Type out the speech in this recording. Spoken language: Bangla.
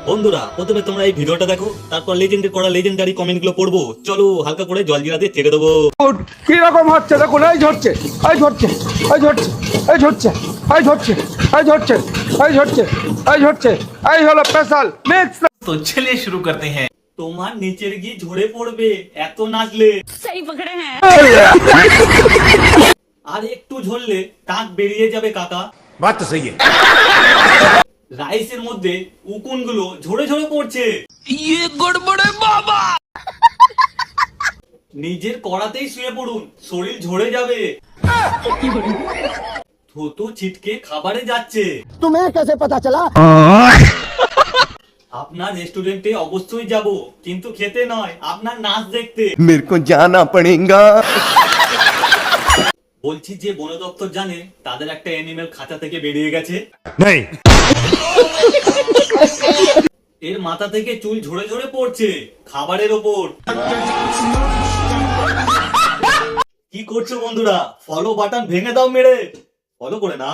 বন্ধুরা প্রথমে তোমরা এই ভিডিওটা দেখো, তারপর লেজেন্ডের করা লেজেন্ডারি কমেন্ট গুলো পড়বো। চলো হালকা করে জল জিরা দিয়ে ছেড়ে দেবো। কি রকম হচ্ছে দেখুন, এই ঝরছে, এই ঝরছে, এই ঝরছে, এই ঝরছে, এই ঝরছে, এই ঝরছে, এই ঝরছে, এই ঝরছে, এই হলো স্পেশাল মিক্স। तो चलिए शुरू करते हैं। তোমার নিচের গিয়ে ঝরে পড়বে এত নাচলে। सही पकड़े हैं। আর একটু ঝরলে টাক বেরিয়ে যাবে কাকা। बात तो सही है। রাইসের মধ্যে উকুন গুলো ঝরে ঝরে পড়ছে। নিজের কড়াতেই শুয়ে পড়ুন, শরীর ঝরে যাবে। থুতু ছিটকে খাবারে যাচ্ছে। तुम्हें कैसे पता चला? আপনার রেস্টুরেন্টে অবশ্যই যাব, কিন্তু খেতে নয়, আপনার নাচ দেখতে। मेरे को जाना पड़ेगा। বলছি যে বন দপ্তর জানে তাদের একটা অ্যানিমেল খাঁচা থেকে বেরিয়ে গেছে। नहीं। এর মাথা থেকে চুল ঝরে ঝরে পড়ছে খাবারের ওপর। কি করছো বন্ধুরা? ফলো বাটন ভেঙে দাও মেরে। ফলো করে নাও।